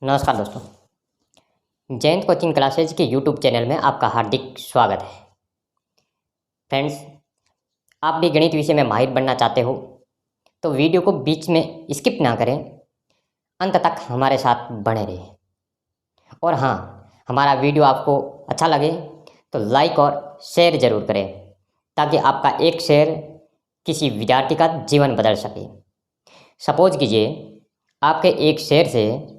नमस्कार दोस्तों, Jayant coaching classes के यूट्यूब चैनल में आपका हार्दिक स्वागत है। फ्रेंड्स, आप भी गणित विषय में माहिर बनना चाहते हो तो वीडियो को बीच में स्किप ना करें, अंत तक हमारे साथ बने रहें। और हाँ, हमारा वीडियो आपको अच्छा लगे तो लाइक और शेयर ज़रूर करें ताकि आपका एक शेयर किसी विद्यार्थी का जीवन बदल सके। सपोज कीजिए आपके एक शेयर से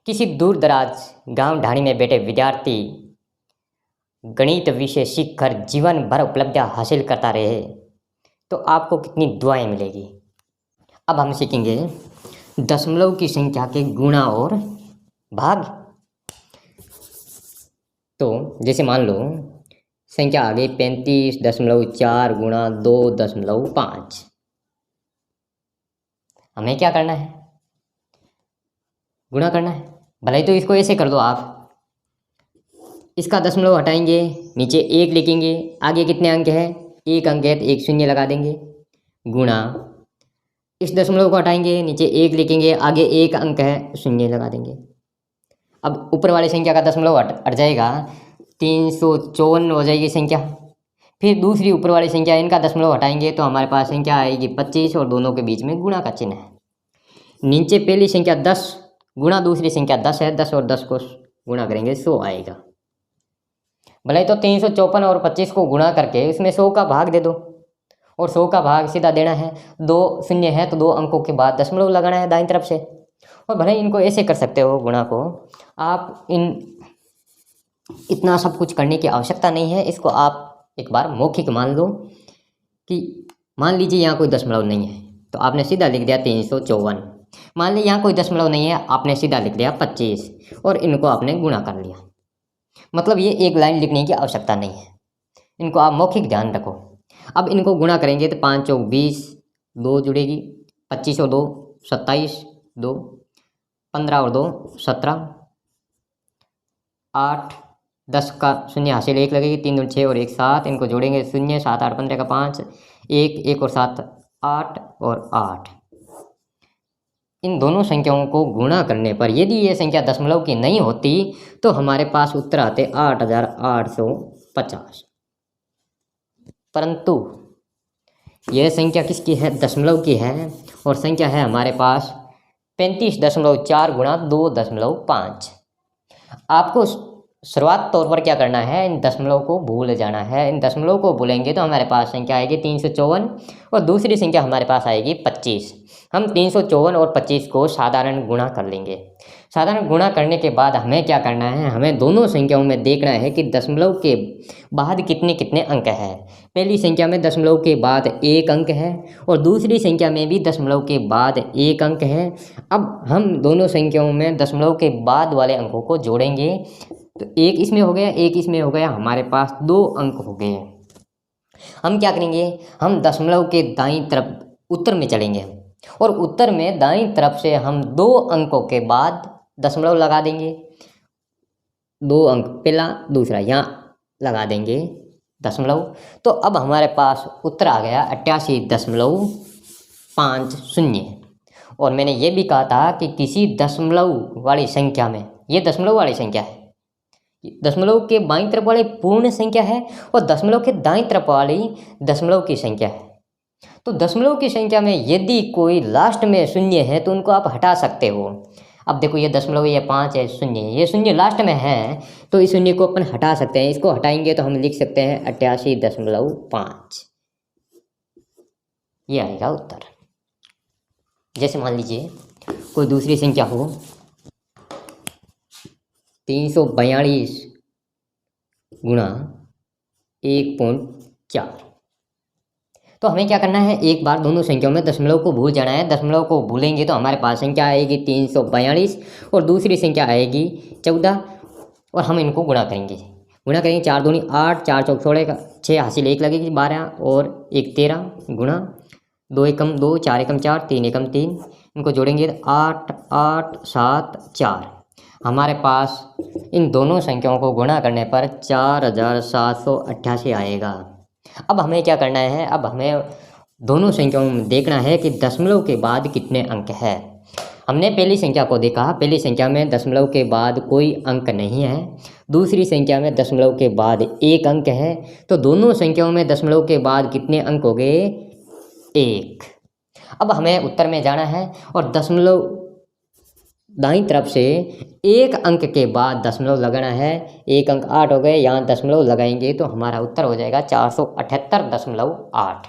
किसी दूर दराज गांव ढाणी में बैठे विद्यार्थी गणित विषय सीखकर जीवन भर उपलब्धियां हासिल करता रहे तो आपको कितनी दुआएं मिलेगी। अब हम सीखेंगे दशमलव की संख्या के गुणा और भाग। तो जैसे मान लो संख्या आ गई 35.4 गुणा 2.5। हमें क्या करना है? गुणा करना है। भले ही तो इसको ऐसे कर दो, आप इसका दशमलव हटाएंगे, नीचे एक लिखेंगे, आगे कितने अंक है? एक अंक है तो एक शून्य लगा देंगे, गुणा इस दशमलव को हटाएंगे, नीचे एक लिखेंगे, आगे एक अंक है, शून्य लगा देंगे। अब ऊपर वाली संख्या का दशमलव हट जाएगा, 354 हो जाएगी संख्या। फिर दूसरी ऊपर वाली संख्या, इनका दशमलव हटाएंगे तो हमारे पास संख्या आएगी 25 और दोनों के बीच में गुणा का चिन्ह है। नीचे पहली संख्या 10 गुणा दूसरी संख्या 10 है, 10 और 10 को गुणा करेंगे 100 आएगा। भले तो 354 और 25 को गुणा करके इसमें 100 का भाग दे दो, और 100 का भाग सीधा देना है। 2 शून्य है तो 2 अंकों के बाद दशमलव लगाना है दाईं तरफ से। और भले इनको ऐसे कर सकते हो गुणा को, आप इतना सब कुछ करने की आवश्यकता नहीं है। इसको आप एक बार मौखिक मान लो कि मान लीजिए यहाँ कोई दशमलव नहीं है तो आपने सीधा लिख दिया 354। मान ली यहाँ कोई दशमलव नहीं है, आपने सीधा लिख दिया 25 और इनको आपने गुणा कर लिया। मतलब ये एक लाइन लिखने की आवश्यकता नहीं है, इनको आप मौखिक ध्यान रखो। अब इनको गुणा करेंगे तो 5 चौक 20, 2 जुड़ेगी, 25 और 2 27, 2 15 और 2 17, 8 10 का शून्य हासिल 1 लगेगी, 3 दूनी 6 और 1 7, इनको जोड़ेंगे शून्य, 7 8 15 का 5, 1 और 7 8 और 8। इन दोनों संख्याओं को गुणा करने पर यदि ये संख्या दशमलव की नहीं होती तो हमारे पास उत्तर आते 8850। परंतु यह संख्या किसकी है? दशमलव की है, और संख्या है हमारे पास 35.4 गुणा 2.5। आपको शुरुआत तौर पर क्या करना है? इन दशमलव को भूल जाना है। इन दशमलव को भूलेंगे तो हमारे पास संख्या आएगी 354 और दूसरी संख्या हमारे पास आएगी 25। हम 354 और 25 को साधारण गुणा कर लेंगे। साधारण गुणा करने के बाद हमें क्या करना है? हमें दोनों संख्याओं में देखना है कि दशमलव के बाद कितने कितने अंक है। पहली संख्या में दशमलव के बाद एक अंक है और दूसरी संख्या में भी दशमलव के बाद एक अंक है। अब हम दोनों संख्याओं में दशमलव के बाद वाले अंकों को जोड़ेंगे तो एक इसमें हो गया, एक इसमें हो गया, हमारे पास 2 अंक हो गए। हम क्या करेंगे? हम दशमलव के दाईं तरफ उत्तर में चलेंगे और उत्तर में दाईं तरफ से हम 2 अंकों के बाद दशमलव लगा देंगे। 2 अंक पहला दूसरा यहाँ लगा देंगे दशमलव। तो अब हमारे पास उत्तर आ गया 88.50। और मैंने ये भी कहा था कि किसी दशमलव वाली संख्या में, ये दशमलव वाली संख्या है, दशमलव के बाईं तरफ वाली पूर्ण संख्या है और दशमलव के दाईं तरफ वाली दशमलव की संख्या है। तो दशमलव की संख्या में यदि कोई लास्ट में शून्य है तो उनको आप हटा सकते हो। अब देखो ये दशमलव, ये 5 है, शून्य है, ये शून्य लास्ट में है तो इस शून्य को अपन हटा सकते हैं। इसको हटाएंगे तो हम लिख सकते हैं 88.5। ये आएगा उत्तर। जैसे मान लीजिए कोई दूसरी संख्या हो 342 गुणा 1.4। तो हमें क्या करना है? एक बार दोनों संख्याओं में दशमलव को भूल जाना है। दशमलव को भूलेंगे तो हमारे पास संख्या आएगी 342 और दूसरी संख्या आएगी 14 और हम इनको गुणा करेंगे। 4 दूनी 8, 4 चौक 6 हासिल 1 लगेगी 12 और 1 13 गुणा 2 एकम 2, 4 एकम 4, 3 एकम 3, इनको जोड़ेंगे 8 8 7 4। हमारे पास इन दोनों संख्याओं को गुणा करने पर 4788 आएगा। अब हमें क्या करना है? अब हमें दोनों संख्याओं में देखना है कि दशमलव के बाद कितने अंक है। हमने पहली संख्या को देखा, पहली संख्या में दशमलव के बाद कोई अंक नहीं है, दूसरी संख्या में दशमलव के बाद एक अंक है, तो दोनों संख्याओं में दशमलव के बाद कितने अंक हो गए? एक। अब हमें उत्तर में जाना है और दशमलव दाईं तरफ से एक अंक के बाद दशमलव लगाना है। एक अंक 8 हो गए, यहाँ दशमलव लगाएंगे तो हमारा उत्तर हो जाएगा 478.8।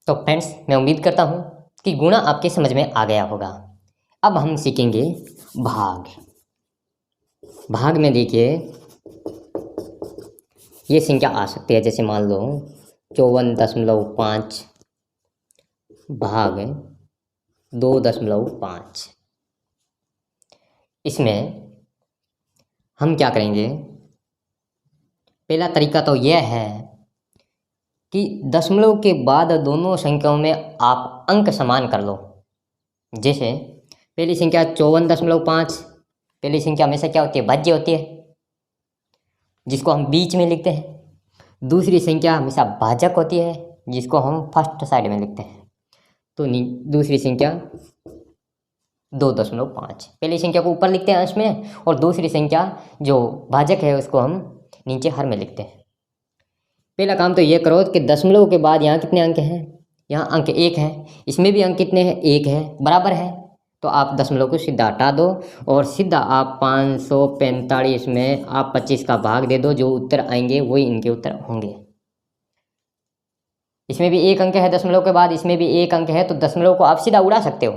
तो फ्रेंड्स, मैं उम्मीद करता हूँ कि गुणा आपके समझ में आ गया होगा। अब हम सीखेंगे भाग। भाग में देखिए ये संख्या आ सकती है, जैसे मान लो 54.5 भाग 2.5। इसमें हम क्या करेंगे? पहला तरीका तो यह है कि दशमलव के बाद दोनों संख्याओं में आप अंक समान कर लो। जैसे पहली संख्या 54.5, पहली संख्या हमेशा क्या होती है? भाज्य होती है, जिसको हम बीच में लिखते हैं। दूसरी संख्या हमेशा भाजक होती है, जिसको हम फर्स्ट साइड में लिखते हैं। तो दूसरी संख्या 2.5, पहली संख्या को ऊपर लिखते हैं अंश में, और दूसरी संख्या जो भाजक है उसको हम नीचे हर में लिखते हैं। पहला काम तो ये करो कि दशमलव के बाद यहाँ कितने अंक हैं? यहाँ अंक 1 है, इसमें भी अंक कितने हैं? 1 है, बराबर है। तो आप दशमलव को सीधा हटा दो और सीधा आप 545 में आप 25 का भाग दे दो। जो उत्तर आएंगे वही इनके उत्तर होंगे। इसमें भी 1 अंक है दशमलव के बाद, इसमें भी 1 अंक है, तो दशमलव को आप सीधा उड़ा सकते हो।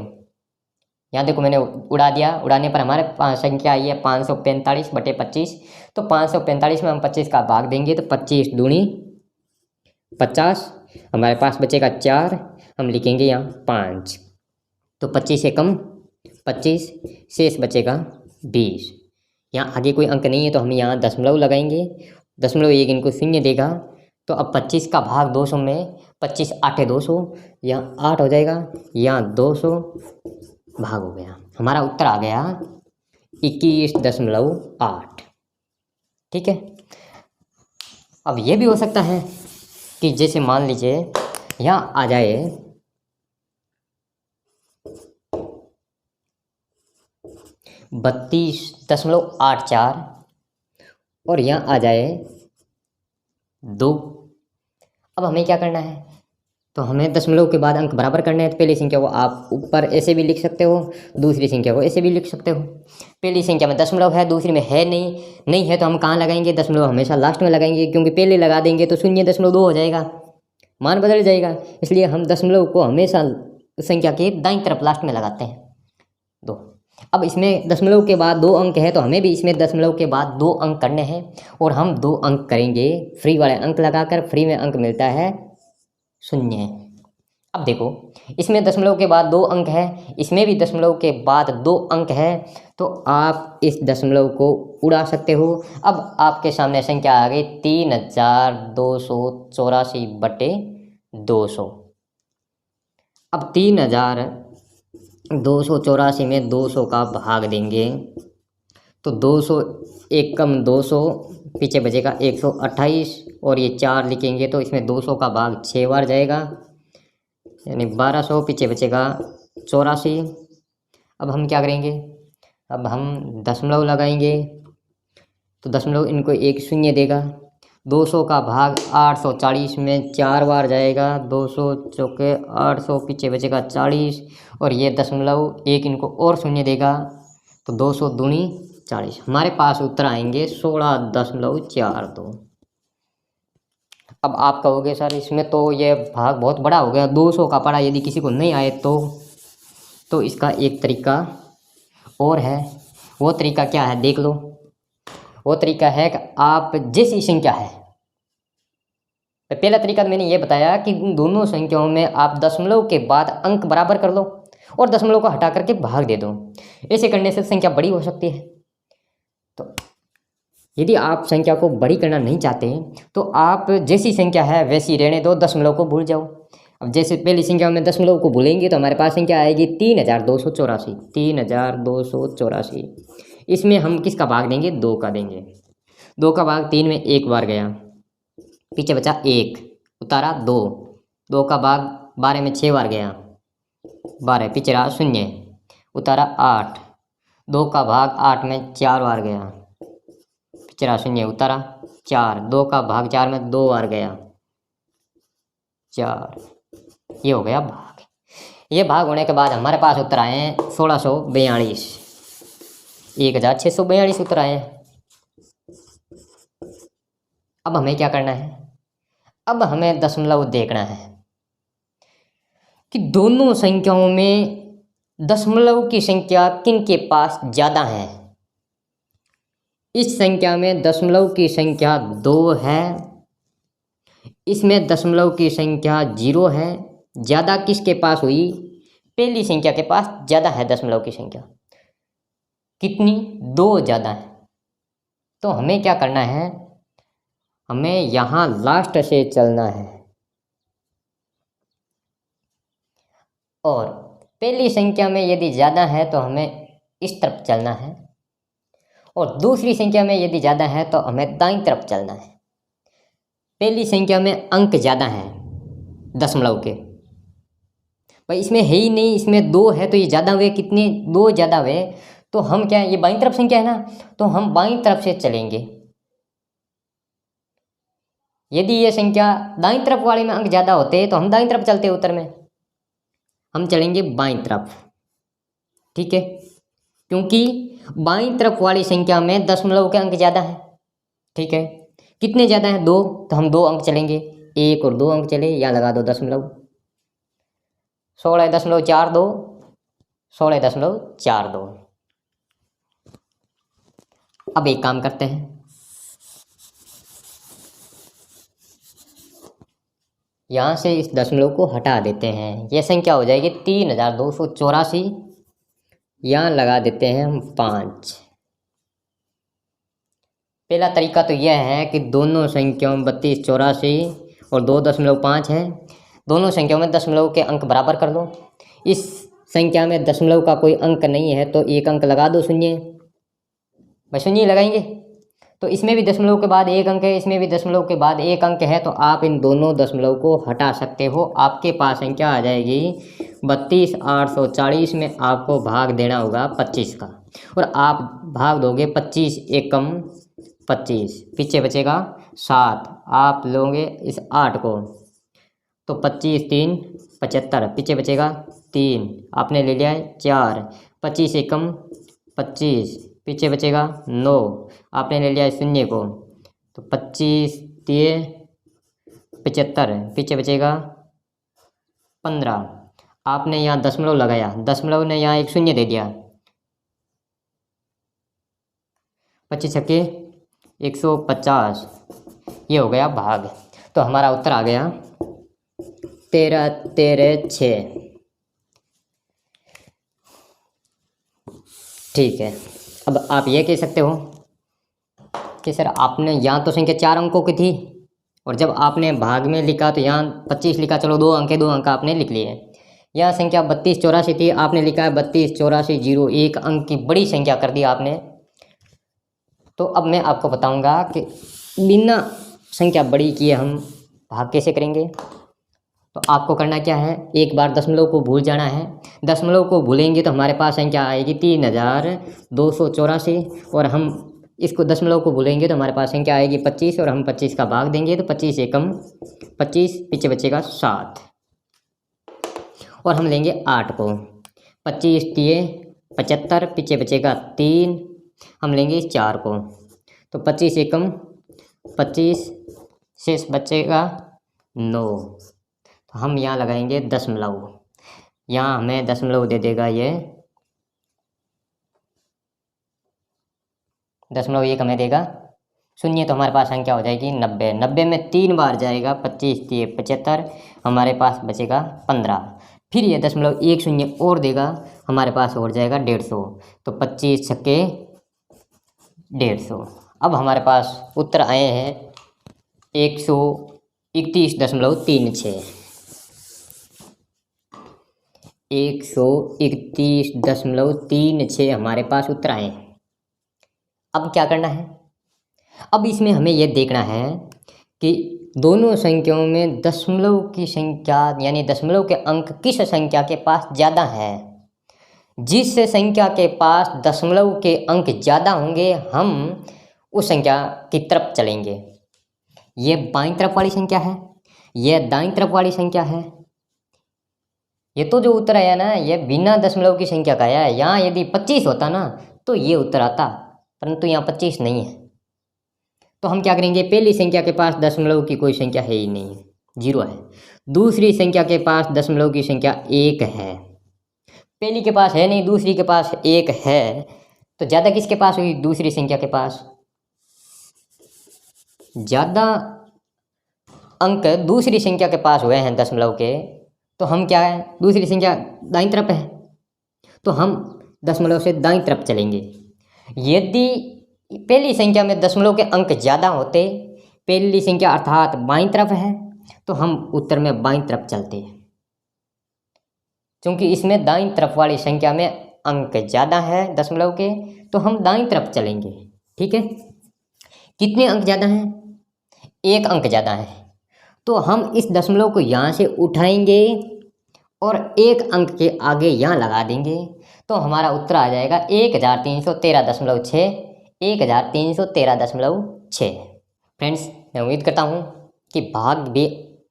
यहाँ देखो मैंने उड़ा दिया। उड़ाने पर हमारे संख्या आई है 545/25। तो 545 में हम 25 का भाग देंगे तो 25 दूनी 50, हमारे पास बचेगा 4, हम लिखेंगे यहाँ 5। तो 25 से कम 25, शेष बचेगा 20। यहाँ आगे कोई अंक नहीं है तो हम यहाँ दशमलव लगाएंगे। दशमलव एक इनको शून्य देगा। तो अब 25 का भाग 200 में 25 8 200, यहाँ 8 हो जाएगा, यहाँ 200 भाग हो गया। हमारा उत्तर आ गया 21.8। ठीक है। अब ये भी हो सकता है कि जैसे मान लीजिए यहाँ आ जाए 32.84 और यहाँ आ जाए 2। अब हमें क्या करना है? तो हमें दशमलव के बाद अंक बराबर करने हैं। तो पहली संख्या को आप ऊपर ऐसे भी लिख सकते हो, दूसरी संख्या को ऐसे भी लिख सकते हो। पहली संख्या में दशमलव है, दूसरी में है नहीं है, तो हम कहाँ लगाएंगे? दशमलव हमेशा लास्ट में लगाएंगे, क्योंकि पहले लगा देंगे तो 0.2 हो जाएगा, मान बदल जाएगा। इसलिए हम दशमलव को हमेशा संख्या के दाईं तरफ लास्ट में लगाते हैं 2। अब इसमें दशमलव के बाद 2 अंक है, तो हमें भी इसमें दशमलव के बाद 2 अंक करने हैं, और हम 2 अंक करेंगे फ्री वाले अंक लगाकर। फ्री में अंक मिलता है 0। अब देखो इसमें दशमलव के बाद 2 अंक है, इसमें भी दशमलव के बाद 2 अंक है, तो आप इस दशमलव को उड़ा सकते हो। अब आपके सामने संख्या आ गई 3284/200। अब 3284 में 200 का भाग देंगे तो 200 एक कम 200, पीछे बचेगा 128, और ये 4 लिखेंगे तो इसमें 200 का भाग 6 बार जाएगा, यानी 1200, पीछे बचेगा 84। अब हम क्या करेंगे? अब हम दशमलव लगाएंगे तो दशमलव इनको एक शून्य देगा। 200 का भाग 840 में 4 बार जाएगा, 200 चौके 800, पीछे बचेगा 40, और ये दशमलव एक इनको और शून्य देगा, तो 200 दूनी 40। हमारे पास उत्तर आएंगे 16.42। अब आप कहोगे सर इसमें तो ये भाग बहुत बड़ा हो गया, 200 का पड़ा, यदि किसी को नहीं आए तो इसका एक तरीका और है। वो तरीका क्या है देख लो। वो तरीका है कि आप जैसी संख्या है, पहला तरीका तो मैंने ये बताया कि दोनों संख्याओं में आप दशमलव के बाद अंक बराबर कर लो और दशमलव को हटा करके भाग दे दो। ऐसे करने से संख्या बड़ी हो सकती है। तो यदि आप संख्या को बड़ी करना नहीं चाहते तो आप जैसी संख्या है वैसी रहने दो, दशमलव को भूल जाओ। अब जैसे पहली संख्या में दशमलव को भूलेंगे तो हमारे पास संख्या आएगी 3284। 3284। इसमें हम किसका भाग देंगे? 2 का देंगे। 2 का भाग 3 में 1 बार गया, पीछे बचा 1, उतारा 2, 2 का भाग 12 में 6 बार गया, 12 पीछे रहा 0, उतारा 8, 2 का भाग 8 में 4 बार गया, पीछे रहा 0, उतारा 4, 2 का भाग 4 में 2 बार गया, 4। ये हो गया भाग। ये भाग होने के बाद हमारे पास उत्तर आए हैं 1642, 1642 उत्तर आए हैं। अब हमें क्या करना है? अब हमें दशमलव देखना है कि दोनों संख्याओं में दशमलव की संख्या किन के पास ज़्यादा है। इस संख्या में दशमलव की संख्या 2 है, इसमें दशमलव की संख्या 0 है। ज़्यादा किसके पास हुई? पहली संख्या के पास ज़्यादा है दशमलव की संख्या। कितनी? 2 ज़्यादा है। तो हमें क्या करना है? हमें यहाँ लास्ट से चलना है और पहली संख्या में यदि ज़्यादा है तो हमें इस तरफ चलना है और दूसरी संख्या में यदि ज़्यादा है तो हमें दाईं तरफ चलना है। पहली संख्या में अंक ज़्यादा है दशमलव के, भाई इसमें है ही नहीं, इसमें 2 है तो ये ज़्यादा हुए, कितने? 2 ज़्यादा हुए। तो हम क्या, ये बाईं तरफ संख्या है ना, तो हम बाईं तरफ से चलेंगे। यदि ये संख्या दाईं तरफ वाले में अंक ज़्यादा होते तो हम दाईं तरफ चलते, उत्तर में हम चलेंगे बाईं तरफ, ठीक है, क्योंकि बाईं तरफ वाली संख्या में दशमलव के अंक ज़्यादा है, ठीक है। कितने ज़्यादा हैं? 2, तो हम 2 अंक चलेंगे, 1 और 2 अंक चले, यहाँ लगा दो दशमलव, 16.42, 16.42। अब एक काम करते हैं, यहाँ से इस दशमलव को हटा देते हैं। यह संख्या हो जाएगी 3284। यहाँ लगा देते हैं हम 5। पहला तरीका तो यह है कि दोनों संख्याओं में 3284 और 2.5 है, दोनों संख्याओं में दशमलव के अंक बराबर कर दो। इस संख्या में दशमलव का कोई अंक नहीं है तो एक अंक लगा दो, 0, भाई 0 लगाएंगे। तो इसमें भी दशमलव के बाद 1 अंक है, इसमें भी दशमलव के बाद 1 अंक है, तो आप इन दोनों दशमलव को हटा सकते हो। आपके पास संख्या आ जाएगी 32,840 में आपको भाग देना होगा 25 का, और आप भाग दोगे 25 एकम 25, पीछे बचेगा 7। आप लोगे इस 8 को तो 25 3 75, पीछे बचेगा 3, आपने ले लिया है 4, 25 एकम 25, पीछे बचेगा 9, आपने ले लिया है 0 को तो 25 3 75, पीछे बचेगा 15, आपने यहाँ दशमलव लगाया, दशमलव ने यहाँ एक 0 दे दिया, 25 छक्के 150, ये हो गया भाग। तो हमारा उत्तर आ गया 13 13 6। ठीक है, अब आप ये कह सकते हो कि सर आपने यहाँ तो संख्या 4 अंकों की थी और जब आपने भाग में लिखा तो यहाँ 25 लिखा, चलो 2 अंक है, 2 अंक आपने लिख लिए। यहाँ संख्या 3284 थी, आपने लिखा है 3284 0, 1 अंक की बड़ी संख्या कर दी आपने। तो अब मैं आपको बताऊंगा कि बिना संख्या बड़ी किए हम भाग कैसे करेंगे। तो आपको करना क्या है, एक बार दशमलव को भूल जाना है। दशमलव को भूलेंगे तो हमारे पास संख्या आएगी 3284, और हम इसको दशमलव को भूलेंगे तो हमारे पास संख्या आएगी 25, और हम 25 का भाग देंगे तो 25 एकम 25, पीछे बचेगा 7, और हम लेंगे 8 को, 25 3 75, पीछे बचेगा 3, हम लेंगे 4 को तो 25 एकम 25, शेष बचेगा 9, तो हम यहाँ लगाएंगे दशमलव। यहाँ हमें दशमलव दे देगा ये दशमलव 1 हमें देगा 0, तो हमारे पास संख्या हो जाएगी 90। 90 में 3 बार जाएगा, 25 3 75, हमारे पास बचेगा 15। फिर ये दशमलव 1 0 और देगा, हमारे पास और जाएगा 150, तो 25 छक्के 150। अब हमारे पास उत्तर आए हैं 131.36, 131.36 हमारे पास उत्तर आए हैं। अब क्या करना है, अब इसमें हमें यह देखना है कि दोनों संख्याओं में दशमलव की संख्या यानी दशमलव के अंक किस संख्या के पास ज़्यादा है। जिस संख्या के पास दशमलव के अंक ज़्यादा होंगे हम उस संख्या की तरफ चलेंगे। ये बाईं तरफ वाली संख्या है, यह दाईं तरफ वाली संख्या है। ये तो जो उत्तर आया ना ये बिना दशमलव की संख्या का आया है। यहाँ यदि 25 होता ना तो ये उत्तर आता, परंतु यहाँ 25 नहीं है। तो हम क्या करेंगे, पहली संख्या के पास दशमलव की कोई संख्या है ही नहीं, 0 है। दूसरी संख्या के पास दशमलव की संख्या 1 है। पहली के पास है नहीं, दूसरी के पास 1 है, तो ज़्यादा किसके पास हुई, दूसरी संख्या के पास। ज़्यादा अंक दूसरी संख्या के पास हुए हैं दशमलव के, तो हम क्या है, दूसरी संख्या दाईं तरफ है तो हम दशमलव से दाईं तरफ चलेंगे। यदि पहली संख्या में दशमलव के अंक ज़्यादा होते, पहली संख्या अर्थात बाईं तरफ है, तो हम उत्तर में बाईं तरफ चलते हैं। क्योंकि इसमें दाईं तरफ वाली संख्या में अंक ज़्यादा है दशमलव के, तो हम दाईं तरफ चलेंगे। ठीक है, कितने अंक ज़्यादा हैं, 1 अंक ज़्यादा है, तो हम इस दशमलव को यहाँ से उठाएंगे और 1 अंक के आगे यहाँ लगा देंगे, तो हमारा उत्तर आ जाएगा 1313.6, 1313.6। फ्रेंड्स, मैं उम्मीद करता हूँ कि भाग भी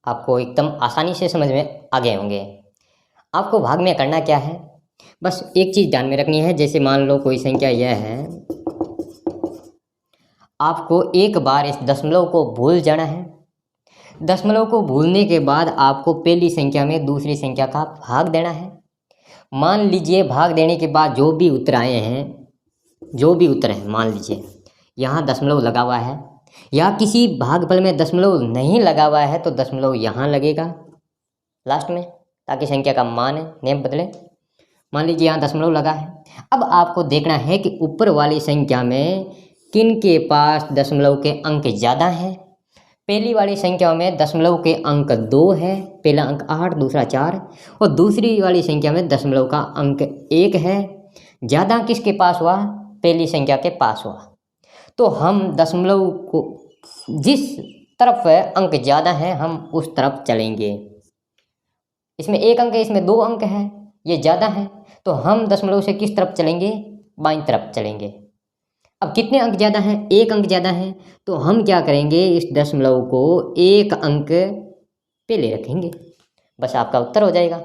आपको एकदम आसानी से समझ में आ गए होंगे। आपको भाग में करना क्या है, बस एक चीज़ ध्यान में रखनी है। जैसे मान लो कोई संख्या यह है, आपको एक बार इस दशमलव को भूल जाना है। दशमलव को भूलने के बाद आपको पहली संख्या में दूसरी संख्या का भाग देना है। मान लीजिए भाग देने के बाद जो भी उत्तर आए हैं, जो भी उत्तर है, मान लीजिए यहाँ दशमलव लगा हुआ है या किसी भागफल में दशमलव नहीं लगा हुआ है, तो दशमलव यहाँ लगेगा लास्ट में, ताकि संख्या का मान नेम बदले। मान लीजिए यहाँ दशमलव लगा है। अब आपको देखना है कि ऊपर वाली संख्या में किन के पास दशमलव के अंक ज़्यादा हैं। पहली वाली संख्या में दशमलव के अंक 2 है, पहला अंक 8, दूसरा 4, और दूसरी वाली संख्या में दशमलव का अंक 1 है। ज़्यादा किसके पास हुआ, पहली संख्या के पास हुआ। तो हम दशमलव को जिस तरफ अंक ज़्यादा है हम उस तरफ चलेंगे। इसमें 1 अंक है, इसमें 2 अंक है, ये ज़्यादा है, तो हम दशमलव से किस तरफ चलेंगे, बाईं तरफ चलेंगे। अब कितने अंक ज़्यादा हैं, 1 अंक ज़्यादा है, तो हम क्या करेंगे, इस दशमलव को 1 अंक पहले रखेंगे, बस आपका उत्तर हो जाएगा।